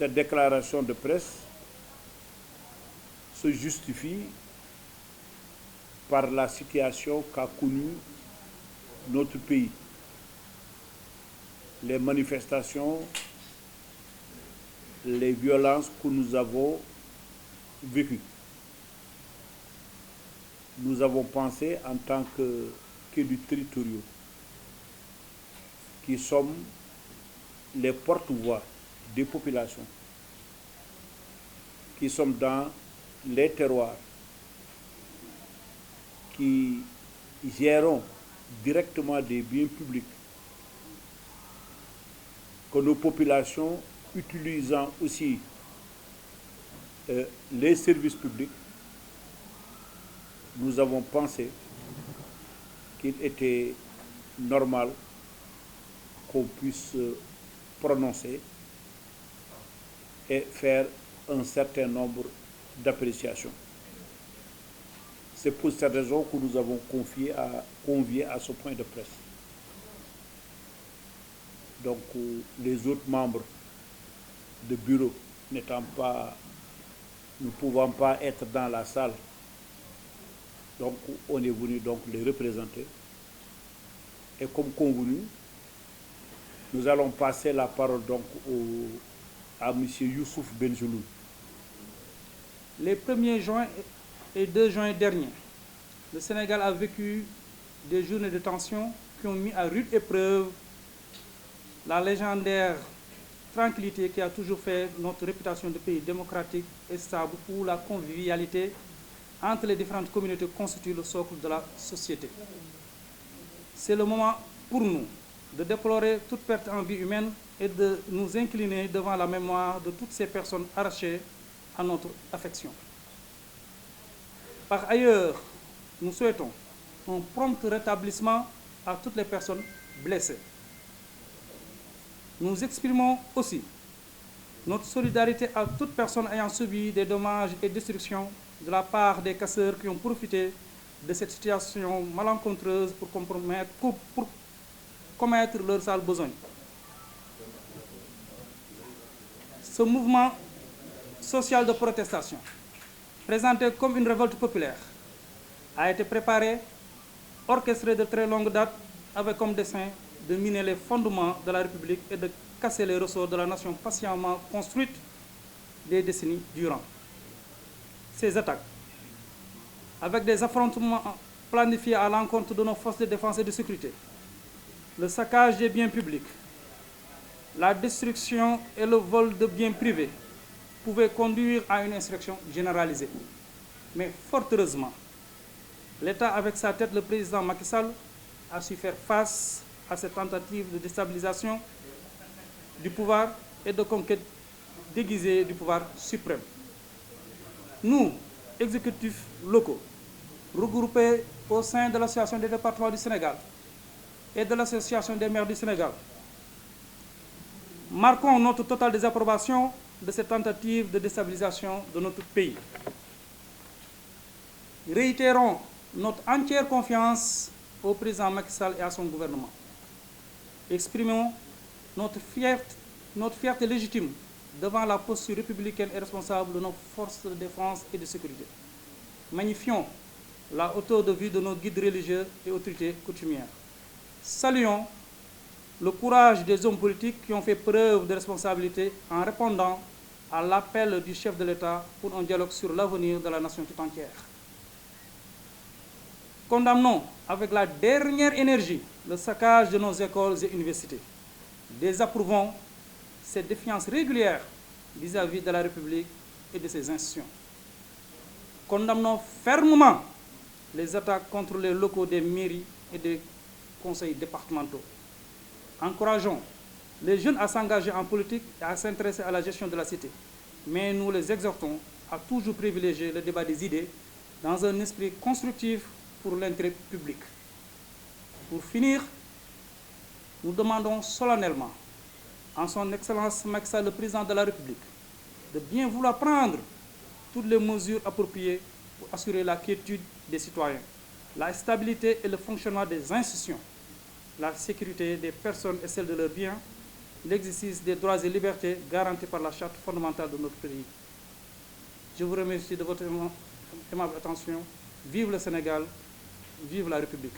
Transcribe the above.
cette déclaration de presse se justifie par la situation qu'a connue notre pays. Les manifestations, les violences que nous avons vécues. Nous avons pensé en tant qu'élus territoriaux qui sommes les porte-voix des populations, qui sommes dans les terroirs, qui gérons directement des biens publics, que nos populations utilisant aussi les services publics, nous avons pensé qu'il était normal qu'on puisse prononcer et faire un certain nombre d'appréciations. C'est pour cette raison que nous avons convié à ce point de presse. Donc les autres membres de bureau ne pouvant pas être dans la salle, donc on est venu donc les représenter. Et comme convenu, nous allons passer la parole donc à M. Youssouf Bengelou. Les 1er juin et 2 juin derniers, le Sénégal a vécu des journées de tension qui ont mis à rude épreuve la légendaire tranquillité qui a toujours fait notre réputation de pays démocratique et stable où la convivialité entre les différentes communautés constitue le socle de la société. C'est le moment pour nous de déplorer toute perte en vie humaine et de nous incliner devant la mémoire de toutes ces personnes arrachées à notre affection. Par ailleurs, nous souhaitons un prompt rétablissement à toutes les personnes blessées. Nous exprimons aussi notre solidarité à toute personne ayant subi des dommages et destructions de la part des casseurs qui ont profité de cette situation malencontreuse pour commettre leur sale besogne. Ce mouvement social de protestation, présenté comme une révolte populaire, a été préparé, orchestré de très longue date, avec comme dessein de miner les fondements de la République et de casser les ressorts de la nation patiemment construite des décennies durant. Ces attaques, avec des affrontements planifiés à l'encontre de nos forces de défense et de sécurité, le saccage des biens publics, la destruction et le vol de biens privés pouvaient conduire à une insurrection généralisée. Mais fort heureusement, l'État, avec sa tête, le président Macky Sall, a su faire face à cette tentative de déstabilisation du pouvoir et de conquête déguisée du pouvoir suprême. Nous, exécutifs locaux, regroupés au sein de l'Association des départements du Sénégal et de l'Association des maires du Sénégal, marquons notre totale désapprobation de cette tentative de déstabilisation de notre pays. Réitérons notre entière confiance au président Macky Sall et à son gouvernement. Exprimons notre fierté légitime devant la posture républicaine et responsable de nos forces de défense et de sécurité. Magnifions la hauteur de vue de nos guides religieux et autorités coutumières. Saluons le courage des hommes politiques qui ont fait preuve de responsabilité en répondant à l'appel du chef de l'État pour un dialogue sur l'avenir de la nation tout entière. Condamnons avec la dernière énergie le saccage de nos écoles et universités. Désapprouvons cette défiance régulière vis-à-vis de la République et de ses institutions. Condamnons fermement les attaques contre les locaux des mairies et des conseils départementaux. Encourageons les jeunes à s'engager en politique et à s'intéresser à la gestion de la cité. Mais nous les exhortons à toujours privilégier le débat des idées dans un esprit constructif pour l'intérêt public. Pour finir, nous demandons solennellement en son Excellence Macky Sall, le président de la République, de bien vouloir prendre toutes les mesures appropriées pour assurer la quiétude des citoyens, la stabilité et le fonctionnement des institutions, la sécurité des personnes et celle de leurs biens, l'exercice des droits et libertés garantis par la Charte fondamentale de notre pays. Je vous remercie de votre aimable attention. Vive le Sénégal, vive la République.